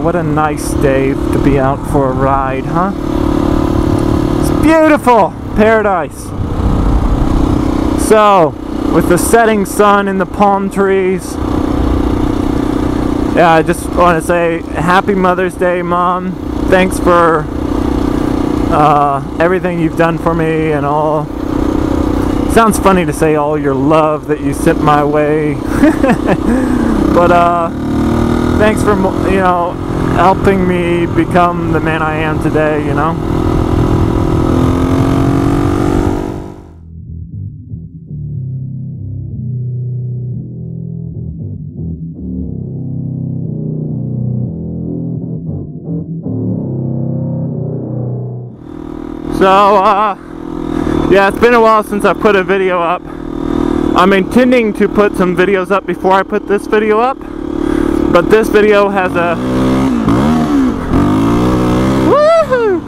what a nice day to be out for a ride, huh? It's beautiful! Paradise! So, with the setting sun and the palm trees, yeah, I just want to say Happy Mother's Day, Mom. Thanks for everything you've done for me and all. Sounds funny to say all your love that you sent my way. But thanks for, you know, helping me become the man I am today, you know. So, yeah, it's been a while since I put a video up. I'm intending to put some videos up before I put this video up, but this video has a woohoo!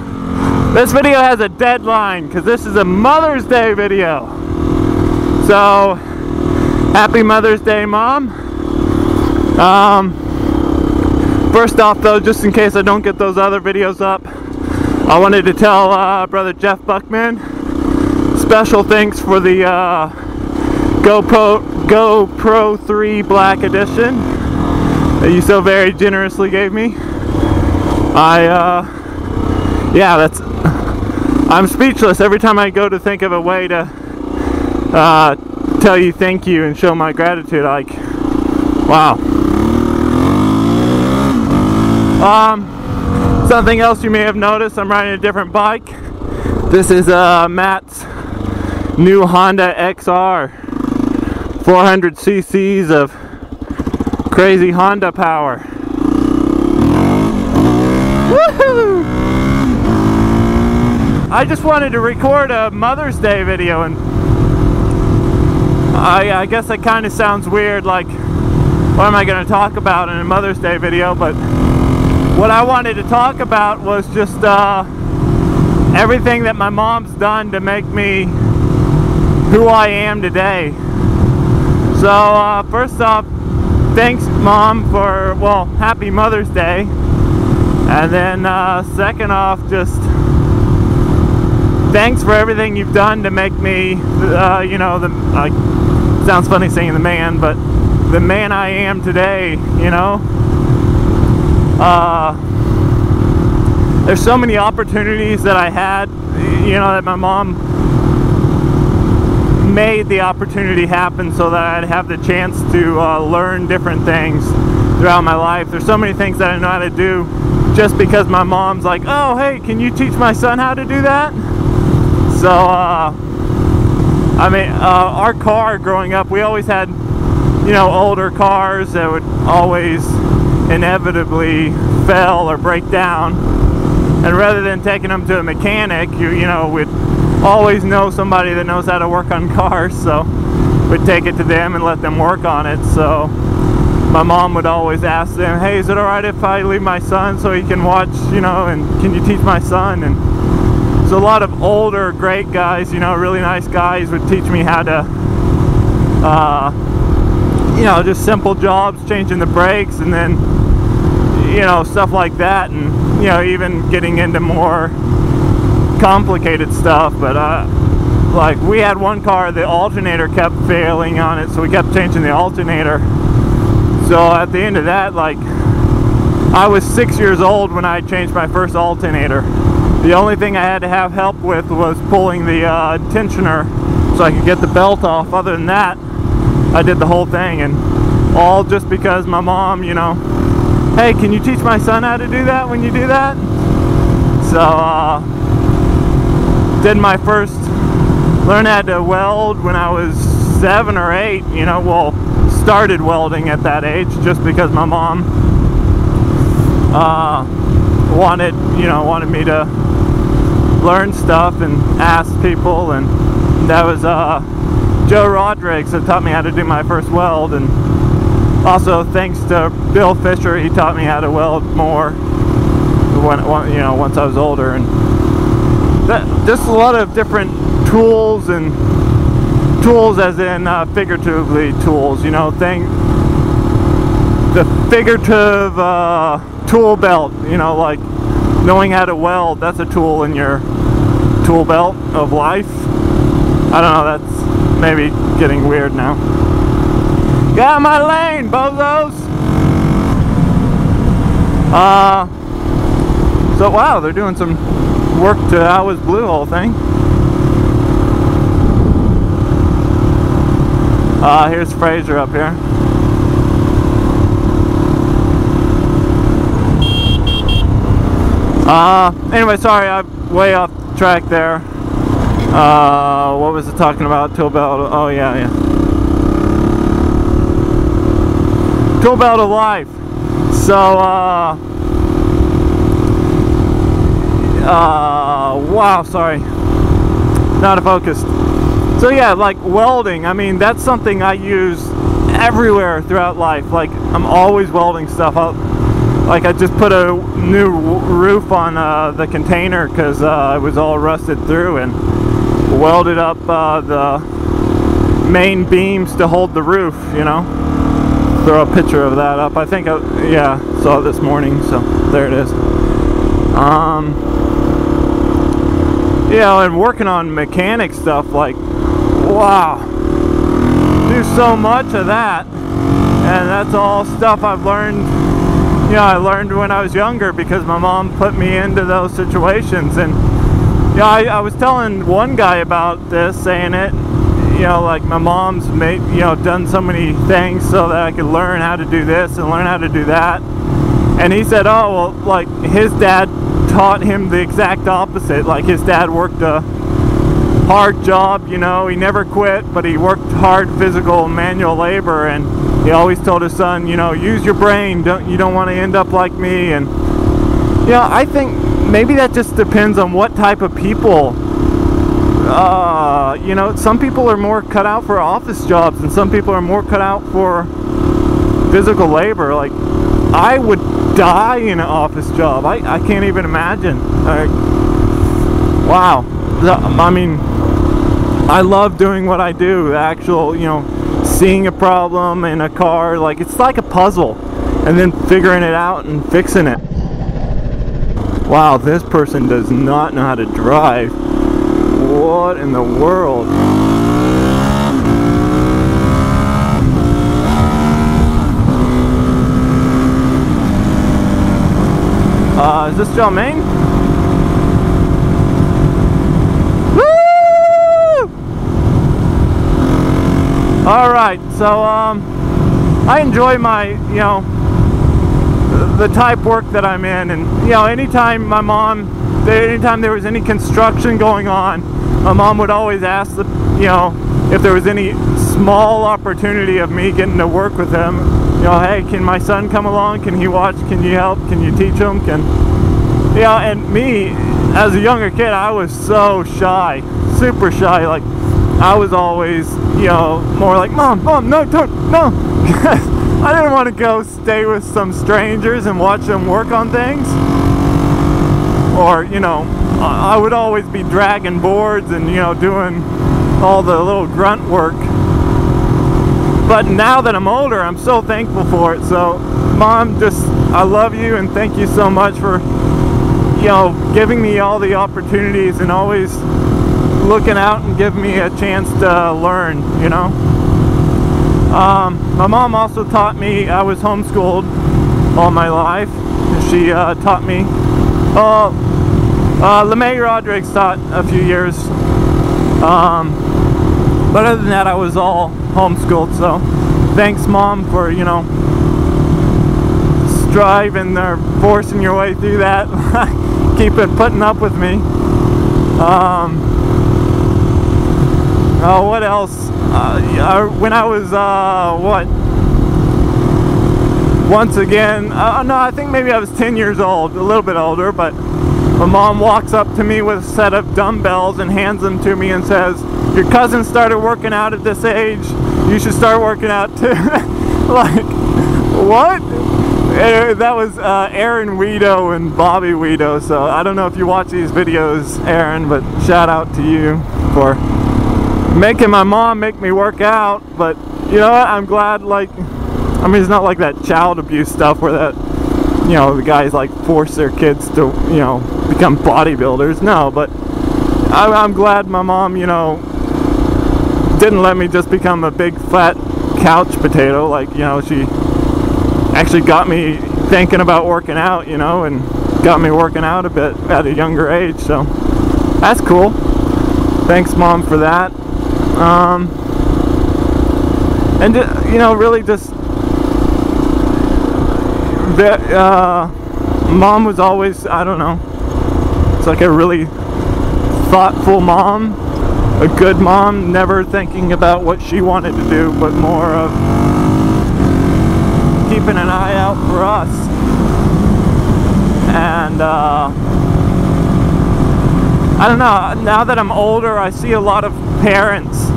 This video has a deadline because this is a Mother's Day video. So, Happy Mother's Day, Mom. First off, though, just in case I don't get those other videos up, I wanted to tell brother Jeff Buckman special thanks for the GoPro 3 Black Edition that you so very generously gave me. Yeah, I'm speechless every time I go to think of a way to tell you thank you and show my gratitude. Like, wow. Something else you may have noticed, I'm riding a different bike. This is Matt's new Honda XR. 400 cc's of crazy Honda power. Woohoo! I just wanted to record a Mother's Day video, and I guess that kind of sounds weird, like what am I going to talk about in a Mother's Day video, but what I wanted to talk about was just everything that my mom's done to make me who I am today. So first off, thanks Mom for, well, Happy Mother's Day. And then second off, just thanks for everything you've done to make me, you know, sounds funny saying the man, but the man I am today, you know. There's so many opportunities that I had, you know, that my mom made the opportunity happen so that I'd have the chance to learn different things throughout my life. There's so many things that I know how to do just because my mom's like, oh, hey, can you teach my son how to do that? So, I mean, our car growing up, we always had, you know, older cars that would always inevitably fail or break down, and rather than taking them to a mechanic, you know, we'd always know somebody that knows how to work on cars, so we'd take it to them and let them work on it. So my mom would always ask them, hey, is it alright if I leave my son so he can watch, you know, and can you teach my son? And so a lot of older great guys, you know, really nice guys would teach me how to you know, just simple jobs, changing the brakes, and then, you know, stuff like that, and, you know, even getting into more complicated stuff. But like, we had one car, the alternator kept failing on it, so we kept changing the alternator. So at the end of that, like, I was 6 years old when I changed my first alternator. The only thing I had to have help with was pulling the tensioner so I could get the belt off. Other than that, I did the whole thing, and all just because my mom, you know, hey, can you teach my son how to do that when you do that? So, did my first, learned how to weld when I was 7 or 8, you know, well, started welding at that age just because my mom wanted me to learn stuff and ask people, and that was Joe Rodriguez that taught me how to do my first weld. And also thanks to Bill Fisher, he taught me how to weld more when, you know, once I was older. And just a lot of different tools, and tools as in figuratively tools, you know, the figurative tool belt, you know, like knowing how to weld, that's a tool in your tool belt of life. I don't know, that's maybe getting weird now. Get out of my lane, bozos! So wow, they're doing some work to I Was Blue whole thing. Here's Fraser up here. Anyway, sorry, I'm way off track there. What was it talking about? Tool belt. Oh yeah. Tool belt of life. So, wow, sorry, not a focus. So yeah, like welding, I mean, that's something I use everywhere throughout life. Like, I'm always welding stuff out. Like, I just put a new roof on the container because it was all rusted through, and welded up the main beams to hold the roof, you know. Throw a picture of that up. I think, yeah, saw it this morning, so there it is. You know, and working on mechanic stuff, like, wow, do so much of that, and that's all stuff I've learned. You know, I learned when I was younger because my mom put me into those situations. And yeah, I was telling one guy about this, saying it, you know, like my mom's made, you know, done so many things so that I could learn how to do this and learn how to do that. And he said, oh, well, like his dad taught him the exact opposite. Like, his dad worked a hard job, you know, he never quit, but he worked hard physical manual labor, and he always told his son, you know, use your brain, you don't want to end up like me. And you know, I think maybe that just depends on what type of people. You know, some people are more cut out for office jobs, and some people are more cut out for physical labor. Like, I would die in an office job. I can't even imagine. Wow. I mean, I love doing what I do. The actual, you know, seeing a problem in a car, like, it's like a puzzle, and then figuring it out and fixing it. Wow, this person does not know how to drive. What in the world? Is this Jalmaine? Alright, so I enjoy my, you know, the type work that I'm in, and you know, anytime there was any construction going on, my mom would always ask you know, if there was any small opportunity of me getting to work with him. You know, hey, can my son come along? Can he watch? Can you help? Can you teach him? You know, and me, as a younger kid, I was so shy, super shy. Like, I was always, you know, more like, Mom, no, don't, no. I didn't want to go stay with some strangers and watch them work on things. Or, you know, I would always be dragging boards and, you know, doing all the little grunt work. But now that I'm older, I'm so thankful for it. So, Mom, just, I love you and thank you so much for, you know, giving me all the opportunities and always looking out and giving me a chance to learn, you know. My mom also taught me, I was homeschooled all my life. She taught me, LeMay Rodriguez taught a few years. But other than that, I was all homeschooled, so thanks, Mom, for, you know, striving or forcing your way through that. Putting up with me. What else? When I was, once again, no, I think maybe I was 10 years old, a little bit older, but my mom walks up to me with a set of dumbbells and hands them to me and says, your cousin started working out at this age, you should start working out too. Like, what? That was Aaron Weedo and Bobby Weedo, so I don't know if you watch these videos, Aaron, but shout out to you for making my mom make me work out. But you know what, I'm glad, like, I mean, it's not like that child abuse stuff where that you know, the guys like force their kids to, you know, become bodybuilders. No, but I'm glad my mom, you know, didn't let me just become a big fat couch potato. Like, you know, she actually got me thinking about working out, you know, and got me working out a bit at a younger age. So that's cool. Thanks, Mom, for that. And you know, really just Mom was always, I don't know, it's like a really thoughtful mom, a good mom, never thinking about what she wanted to do, but more of keeping an eye out for us. And I don't know, now that I'm older, I see a lot of parents,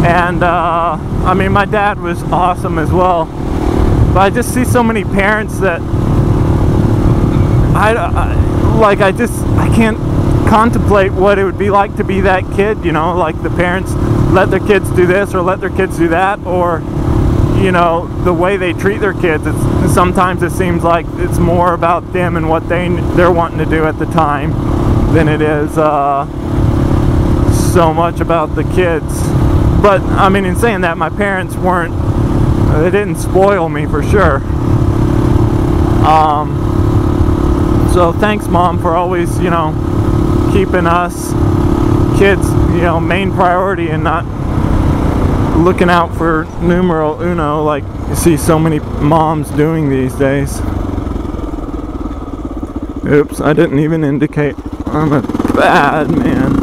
and I mean, my dad was awesome as well, but I just see so many parents that I can't contemplate what it would be like to be that kid, you know, like the parents let their kids do this or let their kids do that, or, you know, the way they treat their kids. Sometimes it seems like it's more about them and what they're wanting to do at the time than it is so much about the kids. But I mean, in saying that, my parents they didn't spoil me for sure. So thanks, Mom, for always, you know, keeping us kids, you know, main priority, and not looking out for numero uno like you see so many moms doing these days. Oops, I didn't even indicate. I'm a bad man.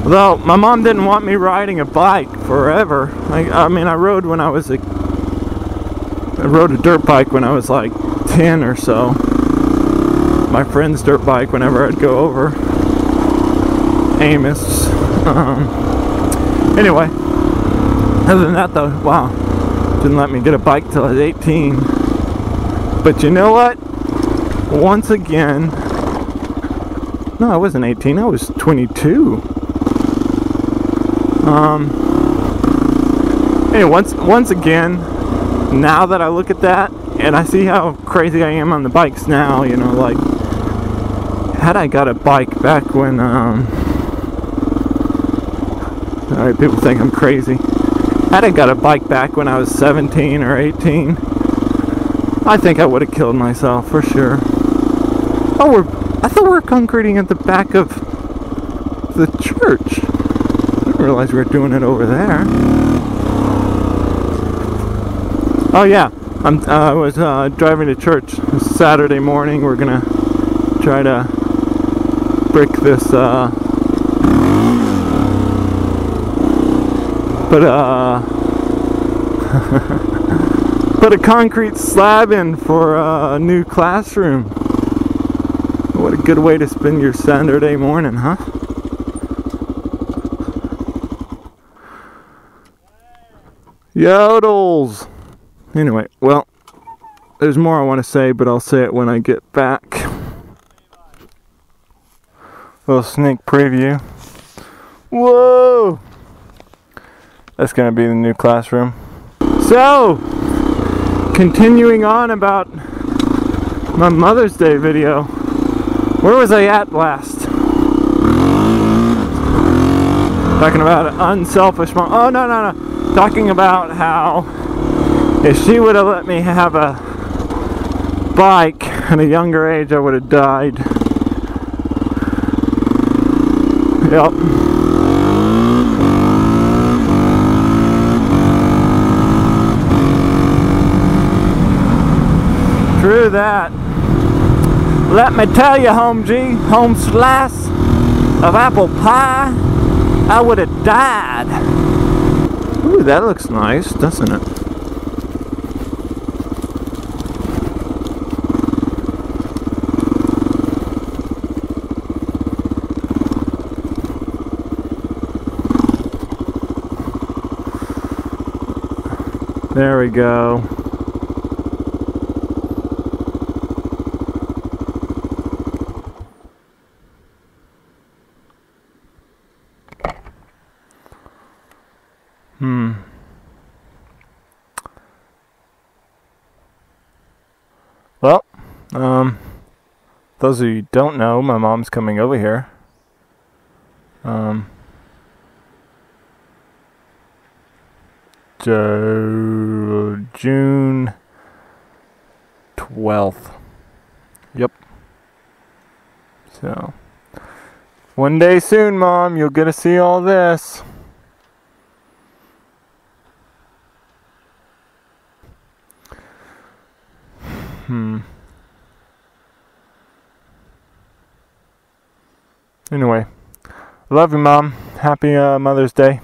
Although my mom didn't want me riding a bike forever. I mean, I rode a dirt bike when I was like 10 or so. My friend's dirt bike whenever I'd go over Amos. Anyway, other than that though, wow, didn't let me get a bike till I was 18. But you know what? Once again, no, I wasn't 18, I was 22. Anyway, once again, now that I look at that and I see how crazy I am on the bikes now, you know, like, had I got a bike back when, alright, people think I'm crazy. Had I got a bike back when I was 17 or 18, I think I would have killed myself for sure. Oh, I thought we were concreting at the back of the church. I didn't realize we were doing it over there. Oh yeah, I was driving to church Saturday morning. We're gonna try to brick this, put a concrete slab in for a new classroom. What a good way to spend your Saturday morning, huh? Yodels! Anyway, well, there's more I want to say, but I'll say it when I get back. Little sneak preview. Whoa! That's gonna be the new classroom. So, continuing on about my Mother's Day video. Where was I at last? Talking about an unselfish mom. Oh, no. Talking about how if she would have let me have a bike at a younger age, I would have died. Yep. True that. Let me tell you, home slice of apple pie, I would have died. Ooh, that looks nice, doesn't it? There we go. Those of you who don't know, my mom's coming over here. June 12th. Yep. So, one day soon, Mom, you'll get to see all this. Anyway, love you, Mom. Happy Mother's Day.